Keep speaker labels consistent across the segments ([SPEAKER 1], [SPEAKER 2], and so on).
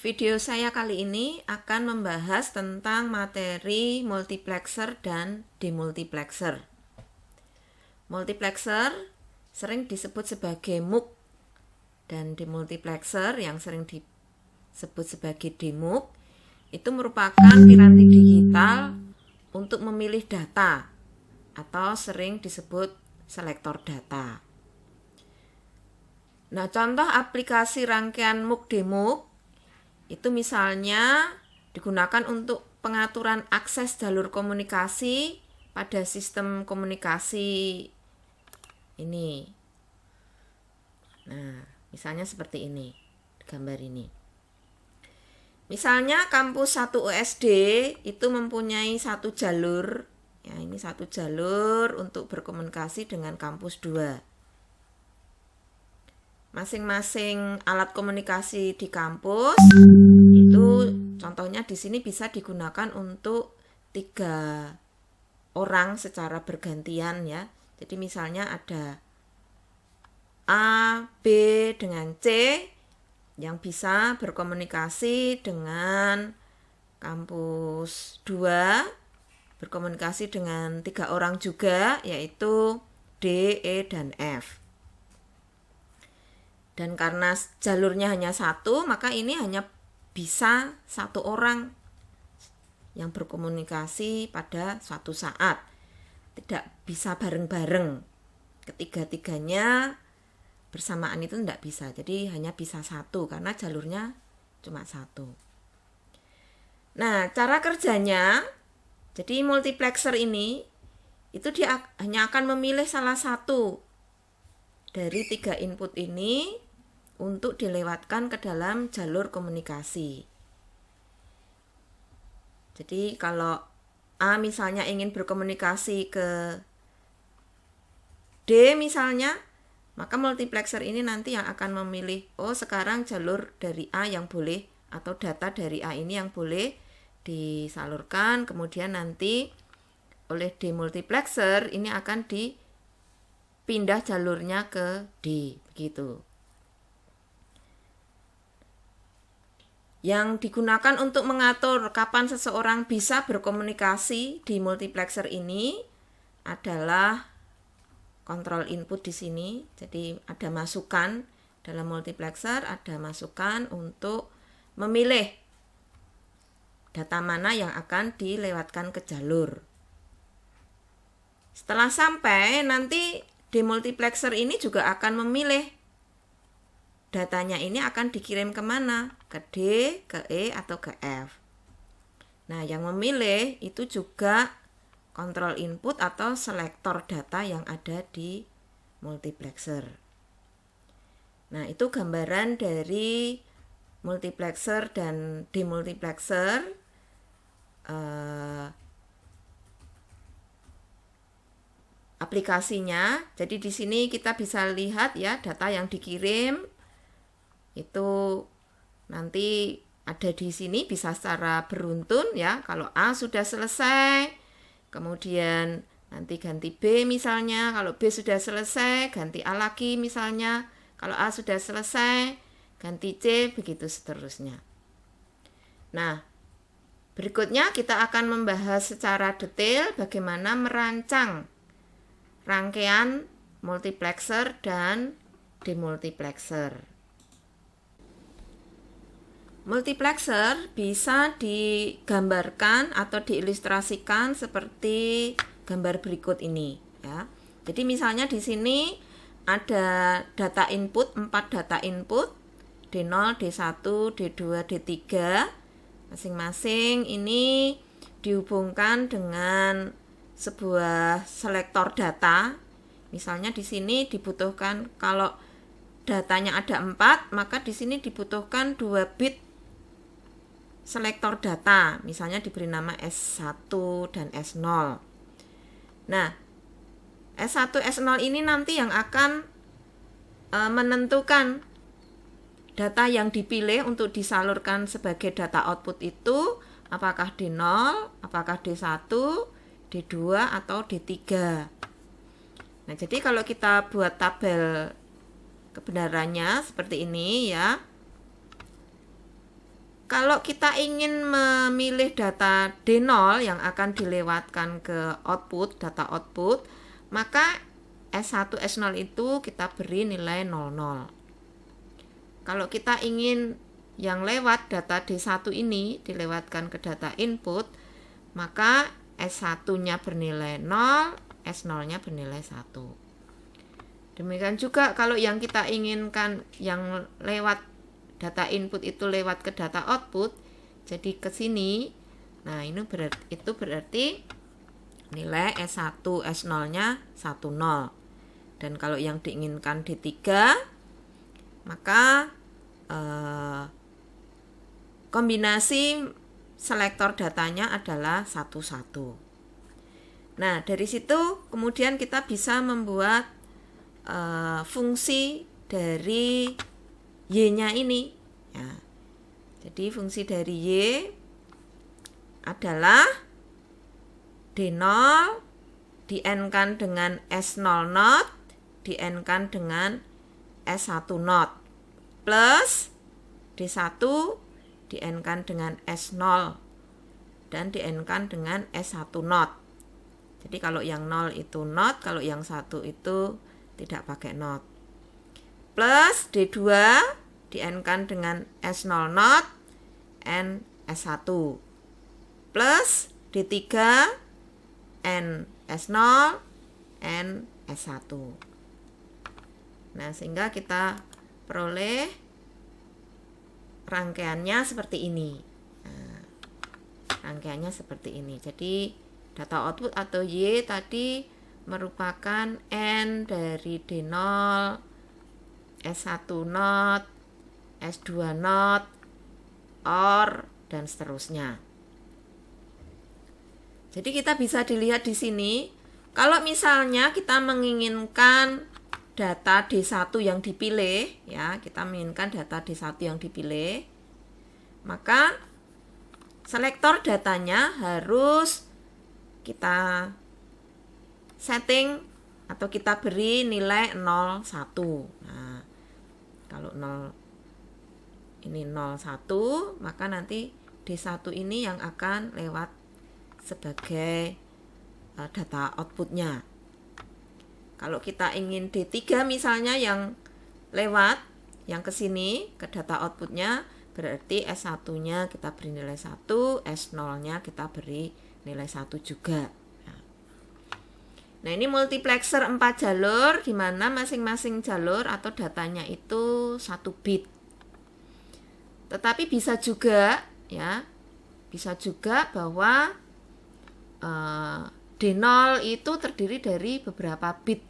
[SPEAKER 1] Video saya kali ini akan membahas tentang materi multiplexer dan demultiplexer. Multiplexer sering disebut sebagai MUX dan demultiplexer yang sering disebut sebagai DEMUX itu merupakan piranti digital untuk memilih data atau sering disebut selektor data. Nah, contoh aplikasi rangkaian MUX DEMUX itu misalnya digunakan untuk pengaturan akses jalur komunikasi pada sistem komunikasi ini. Nah, misalnya seperti ini, gambar ini. Misalnya kampus 1 USD itu mempunyai satu jalur, ya ini satu jalur untuk berkomunikasi dengan kampus 2. Masing-masing alat komunikasi di kampus itu contohnya di sini bisa digunakan untuk 3 orang secara bergantian ya. Jadi misalnya ada A, B dengan C yang bisa berkomunikasi dengan kampus 2, berkomunikasi dengan 3 orang juga yaitu D, E, dan F. Dan karena jalurnya hanya satu, maka ini hanya bisa 1 orang yang berkomunikasi pada suatu saat. Tidak bisa bareng-bareng. Ketiga-tiganya bersamaan itu tidak bisa. Jadi hanya bisa 1 karena jalurnya cuma 1. Nah, cara kerjanya, jadi multiplexer ini itu dia hanya akan memilih salah satu dari 3 input ini untuk dilewatkan ke dalam jalur komunikasi. Jadi kalau A misalnya ingin berkomunikasi ke D misalnya, maka multiplexer ini nanti yang akan memilih, oh sekarang jalur dari A yang boleh atau data dari A ini yang boleh disalurkan, kemudian nanti oleh demultiplexer ini akan dipindah jalurnya ke D, begitu. Yang digunakan untuk mengatur kapan seseorang bisa berkomunikasi di multiplexer ini adalah kontrol input di sini. Jadi ada masukan dalam multiplexer, ada masukan untuk memilih data mana yang akan dilewatkan ke jalur. Setelah sampai, nanti demultiplexer ini juga akan memilih datanya ini akan dikirim kemana? Ke D, ke E, atau ke F. Nah, yang memilih itu juga kontrol input atau selektor data yang ada di multiplexer. Nah, itu gambaran dari multiplexer dan demultiplexer. Aplikasinya. Jadi di sini kita bisa lihat ya data yang dikirim itu nanti ada di sini bisa secara beruntun ya. Kalau A sudah selesai, kemudian nanti ganti B misalnya. Kalau B sudah selesai, ganti A lagi misalnya. Kalau A sudah selesai, ganti C, begitu seterusnya. Nah, berikutnya kita akan membahas secara detail bagaimana merancang rangkaian multiplexer dan demultiplexer. Multiplexer bisa digambarkan atau diilustrasikan seperti gambar berikut ini ya. Jadi misalnya di sini ada data input, 4 data input, D0, D1, D2, D3. Masing-masing ini dihubungkan dengan sebuah selektor data. Misalnya di sini dibutuhkan kalau datanya ada 4, maka di sini dibutuhkan 2 bit selektor data, misalnya diberi nama S1 dan S0. Nah, S1, S0 ini nanti yang akan menentukan data yang dipilih untuk disalurkan sebagai data output itu apakah D0, apakah D1, D2, atau D3. Nah, jadi kalau kita buat tabel kebenarannya seperti ini ya. Kalau kita ingin memilih data D0 yang akan dilewatkan ke output, data output, maka S1, S0 itu kita beri nilai 00. Kalau kita ingin yang lewat data D1 ini dilewatkan ke data input, maka S1-nya bernilai 0, S0-nya bernilai 1. Demikian juga kalau yang kita inginkan yang lewat data input itu lewat ke data output, jadi ke sini. Nah, itu berarti nilai S1, S0-nya 10. Dan kalau yang diinginkan D3, maka kombinasi selektor datanya adalah 11. Nah, dari situ kemudian kita bisa membuat fungsi dari Y-nya ini. Ya. Jadi fungsi dari Y adalah D0 di-N-kan dengan S0 not di-N-kan dengan S1 not plus D1 di-N-kan dengan S0 dan di-N-kan dengan S1 not. Jadi kalau yang 0 itu not, kalau yang 1 itu tidak pakai not. Plus D2 di-N-kan dengan S0 not N S1 plus D3 N S0 N S1. Nah, sehingga kita peroleh rangkaiannya seperti ini. Nah, rangkaiannya seperti ini. Jadi data output atau Y tadi merupakan N dari D0, S1 not, S2 not, OR, dan seterusnya. Jadi kita bisa dilihat di sini, kalau misalnya kita menginginkan data D1 yang dipilih, ya, kita menginginkan data D1 yang dipilih, maka selektor datanya harus kita setting atau kita beri nilai 01. Nah, kalau 0 ini 01, maka nanti D1 ini yang akan lewat sebagai data outputnya. Kalau kita ingin D3 misalnya yang lewat, yang ke sini, ke data outputnya, berarti S1-nya kita beri nilai 1, S0-nya kita beri nilai 1 juga. Nah, ini multiplexer 4 jalur, di mana masing-masing jalur atau datanya itu 1 bit. Tetapi bisa juga, ya, bisa juga bahwa D0 itu terdiri dari beberapa bit.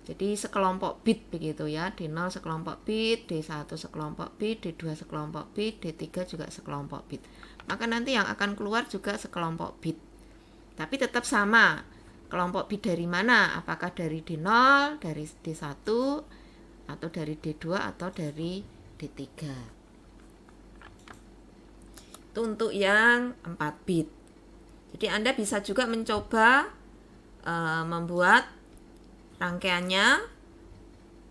[SPEAKER 1] Jadi sekelompok bit begitu ya. D0 sekelompok bit, D1 sekelompok bit, D2 sekelompok bit, D3 juga sekelompok bit. Maka nanti yang akan keluar juga sekelompok bit. Tapi tetap sama. Kelompok bit dari mana? Apakah dari D0, dari D1, atau dari D2, atau dari D3. Itu untuk yang 4 bit. Jadi Anda bisa juga mencoba membuat rangkaiannya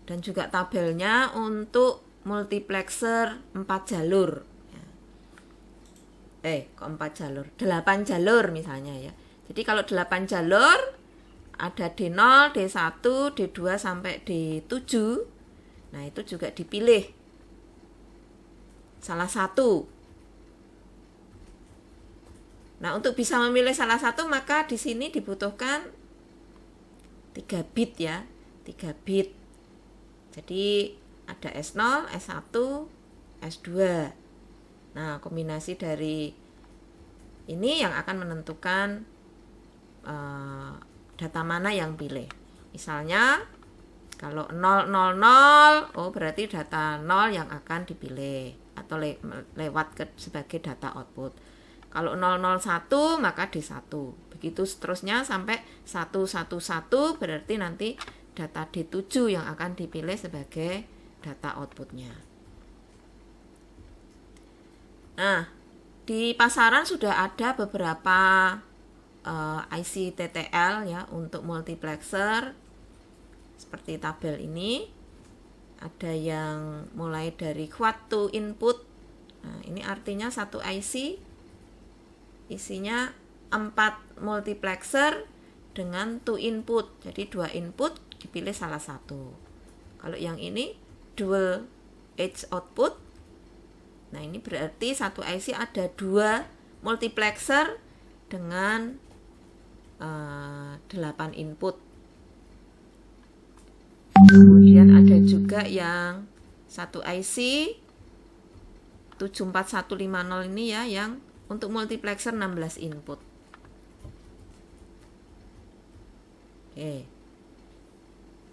[SPEAKER 1] dan juga tabelnya untuk multiplexer 4 jalur. Kok 4 jalur? 8 jalur misalnya ya. Jadi kalau 8 jalur ada D0, D1, D2 sampai D7. Nah, itu juga dipilih salah satu. Nah, untuk bisa memilih salah satu maka di sini dibutuhkan 3 bit ya, 3 bit. Jadi ada S0, S1, S2. Nah, kombinasi dari ini yang akan menentukan data mana yang pilih. Misalnya kalau 000, oh berarti data 0 yang akan dipilih atau lewat sebagai data output. Kalau 001 maka D1. Begitu seterusnya sampai 111 berarti nanti data D7 yang akan dipilih sebagai data outputnya. Nah, di pasaran sudah ada beberapa IC TTL ya untuk multiplexer seperti tabel ini. Ada yang mulai dari quad to input, Nah, ini artinya satu IC isinya 4 multiplexer dengan 2 input. Jadi 2 input dipilih salah satu. Kalau yang ini dual edge output. Nah, ini berarti satu IC ada 2 multiplexer dengan 8 input. Kemudian ada juga yang satu IC 74150 ini ya, yang untuk multiplexer 16 input. Oke.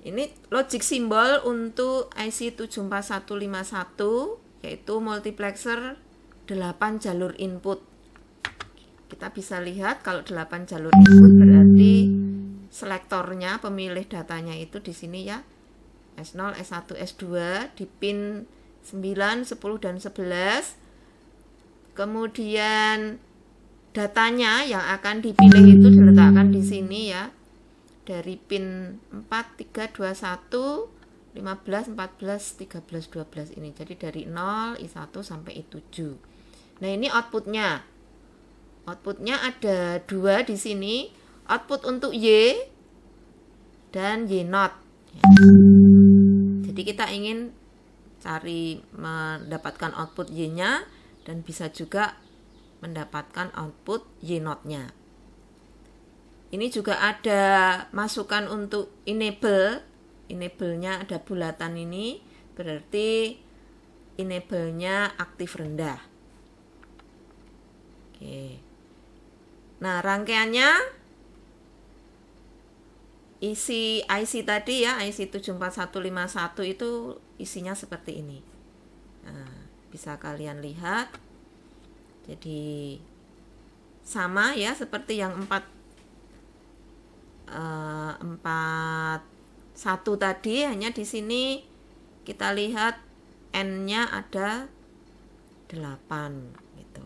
[SPEAKER 1] Ini logic simbol untuk IC 74151, yaitu multiplexer 8 jalur input. Kita bisa lihat kalau 8 jalur input berarti selektornya, pemilih datanya itu di sini ya. S0, S1, S2 di pin 9, 10 dan 11. Kemudian datanya yang akan dipilih itu diletakkan di sini ya. Dari pin 4, 3, 2, 1, 15, 14, 13, 12 ini. Jadi dari 0, I1 sampai I7. Nah, ini outputnya. Outputnya ada 2 di sini. Output untuk Y dan Y0. Jadi kita ingin cari mendapatkan output Y-nya dan bisa juga mendapatkan output Y0-nya. Ini juga ada masukan untuk enable. Enable-nya ada bulatan ini, berarti enable-nya aktif rendah. Oke. Nah, rangkaiannya isi IC tadi ya, IC 74151 itu isinya seperti ini. Nah, bisa kalian lihat. Jadi sama ya seperti yang 41 tadi, hanya di sini kita lihat N-nya ada 8 gitu.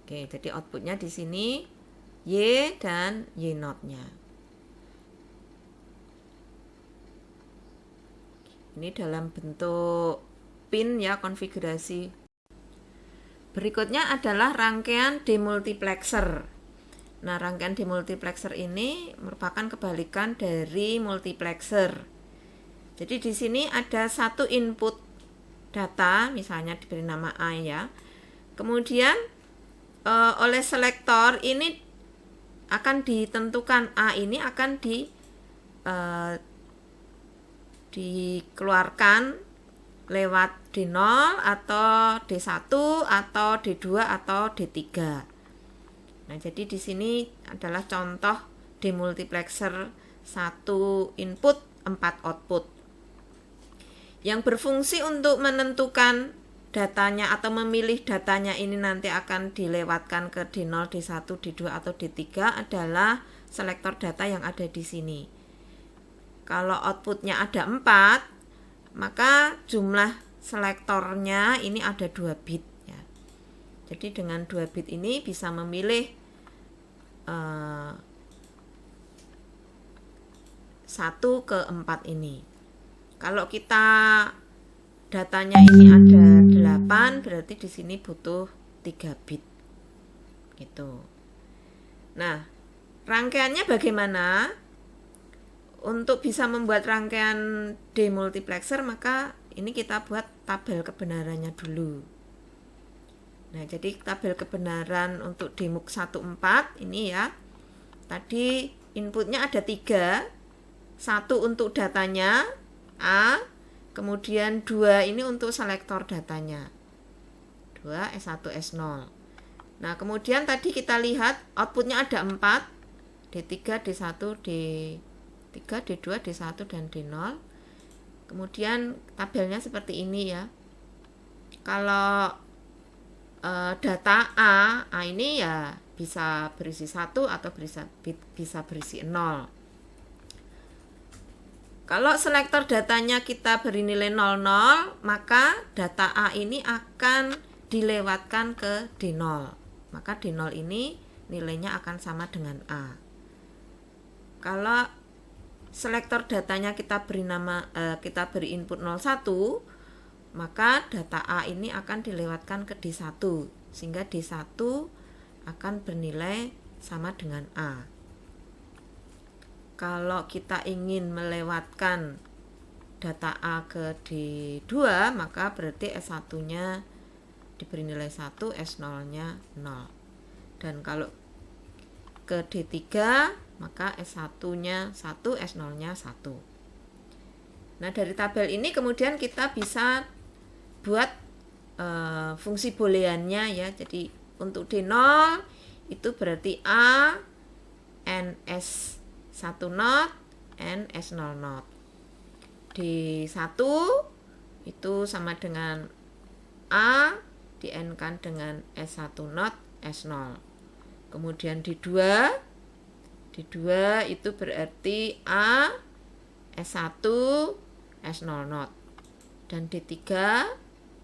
[SPEAKER 1] Oke, jadi outputnya di sini Y dan Y0-nya. Ini dalam bentuk pin ya, konfigurasi. Berikutnya adalah rangkaian demultiplexer. Nah, rangkaian demultiplexer ini merupakan kebalikan dari multiplexer. Jadi di sini ada satu input data, misalnya diberi nama A ya. Kemudian oleh selektor ini akan ditentukan A ini akan dikeluarkan lewat D0 atau D1 atau D2 atau D3. Nah, jadi di sini adalah contoh demultiplexer 1 input 4 output yang berfungsi untuk menentukan datanya atau memilih datanya ini nanti akan dilewatkan ke D0, D1, D2 atau D3 adalah selektor data yang ada di sini. Kalau outputnya ada 4, maka jumlah selektornya ini ada 2 bit ya. Jadi dengan 2 bit ini bisa memilih 1 ke 4 ini. Kalau kita datanya ini ada 8, berarti di sini butuh 3 bit gitu. Nah, rangkaiannya bagaimana? Untuk bisa membuat rangkaian demultiplexer, maka ini kita buat tabel kebenarannya dulu. Nah, jadi tabel kebenaran untuk demux 14 ini ya. Tadi inputnya ada 3. 1 untuk datanya A, kemudian 2 ini untuk selektor datanya. 2 S1 S0. Nah, kemudian tadi kita lihat outputnya ada 4. D3, D1, D3, D2, D1 dan D0. Kemudian tabelnya seperti ini ya. Kalau data A ini ya bisa berisi 1 atau bisa berisi 0. Kalau selektor datanya kita beri nilai 00, maka data A ini akan dilewatkan ke D0. Maka D0 ini nilainya akan sama dengan A. Kalau selektor datanya kita beri input 01, maka data A ini akan dilewatkan ke D1 sehingga D1 akan bernilai sama dengan A. Kalau kita ingin melewatkan data A ke D2, maka berarti S1-nya diberi nilai 1, S0-nya 0. Dan kalau ke D3, maka S1-nya 1, S0-nya 1. Nah, dari tabel ini kemudian kita bisa buat fungsi booleannya ya. Jadi untuk D0 itu berarti A n S1 not n S0 not. D1 itu sama dengan A di n kan dengan S1 not S0. Kemudian D2 itu berarti A S1 S0 not. Dan D3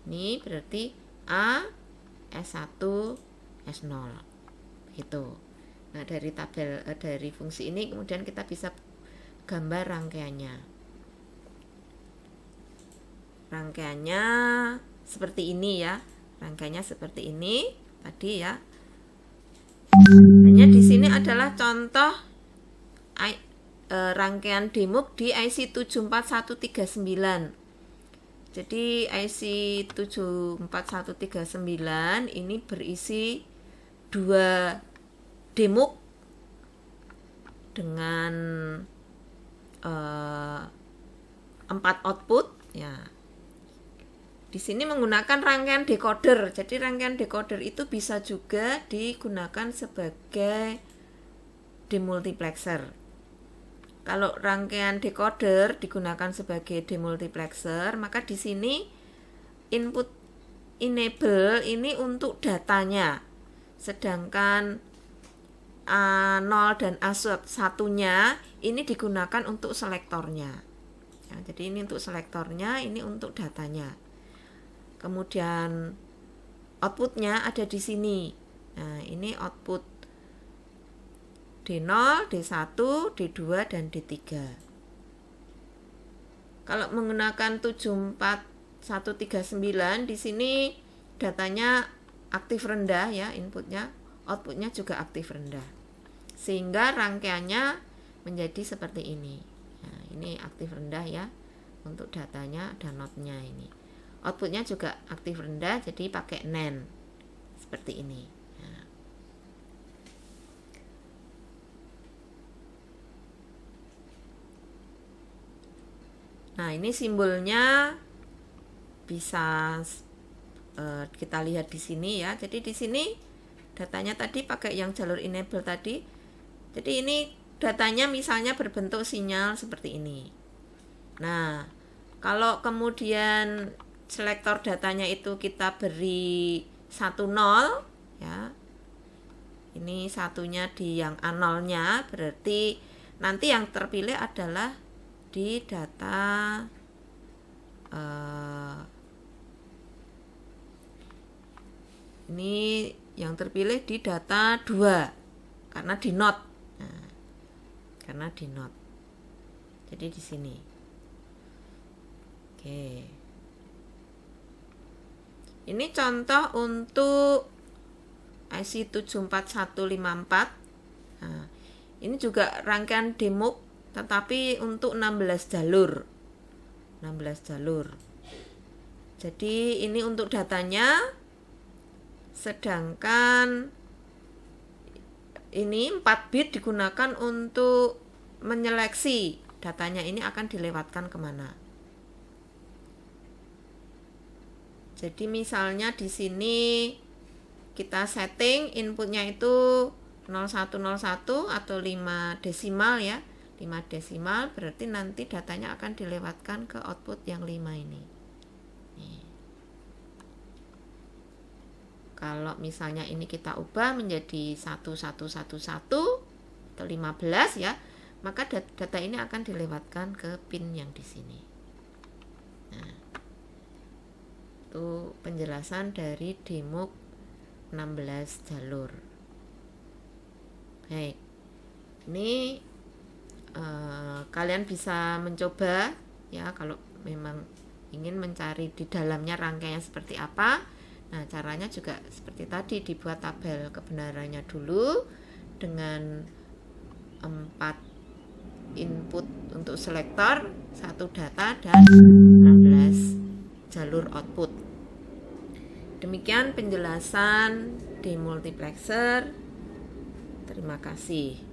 [SPEAKER 1] ini berarti A S1 S0. Gitu. Nah, dari fungsi ini kemudian kita bisa gambar rangkaiannya. Rangkaiannya seperti ini ya. Rangkaiannya seperti ini tadi ya. Hanya di sini adalah contoh rangkaian DMUX di IC 74139. Jadi IC 74139 ini berisi 2 DMUX dengan 4 output ya. Di sini menggunakan rangkaian decoder. Jadi rangkaian decoder itu bisa juga digunakan sebagai demultiplexer. Kalau rangkaian decoder digunakan sebagai demultiplexer, maka di sini input enable ini untuk datanya. Sedangkan A0 dan A1-nya ini digunakan untuk selektornya. Ya, jadi ini untuk selektornya, ini untuk datanya. Kemudian outputnya ada di sini. Nah, ini output D0, D1, D2, dan D3. Kalau menggunakan 74139 di sini datanya aktif rendah ya, inputnya, outputnya juga aktif rendah. Sehingga rangkaiannya menjadi seperti ini. Nah, ini aktif rendah ya untuk datanya dan notnya ini. Outputnya juga aktif rendah, jadi pakai NAND seperti ini. Nah, ini simbolnya bisa kita lihat di sini ya. Jadi di sini datanya tadi pakai yang jalur enable tadi. Jadi ini datanya misalnya berbentuk sinyal seperti ini. Nah, kalau kemudian selektor datanya itu kita beri 10 ya. Ini satunya di yang A0-nya, berarti nanti yang terpilih adalah di data ini yang terpilih di data 2 karena di not. Nah, karena di not. Jadi di sini. Oke. Ini contoh untuk IC 74154. Nah, ini juga rangkaian DMUX tetapi untuk 16 jalur. 16 jalur. Jadi ini untuk datanya, sedangkan ini 4 bit digunakan untuk menyeleksi datanya ini akan dilewatkan kemana. Jadi misalnya di sini kita setting inputnya itu 0101 atau 5 desimal ya. 5 desimal berarti nanti datanya akan dilewatkan ke output yang 5 ini. Nih. Kalau misalnya ini kita ubah menjadi 1111 atau 15 ya, maka data ini akan dilewatkan ke pin yang di sini. Nah, itu penjelasan dari DMUX 16 jalur. Baik, ini kalian bisa mencoba ya kalau memang ingin mencari di dalamnya rangkaian seperti apa. Nah, caranya juga seperti tadi, dibuat tabel kebenarannya dulu dengan 4 input untuk selektor, 1 data, dan 16 jalur output. Demikian penjelasan demultiplexer. Terima kasih.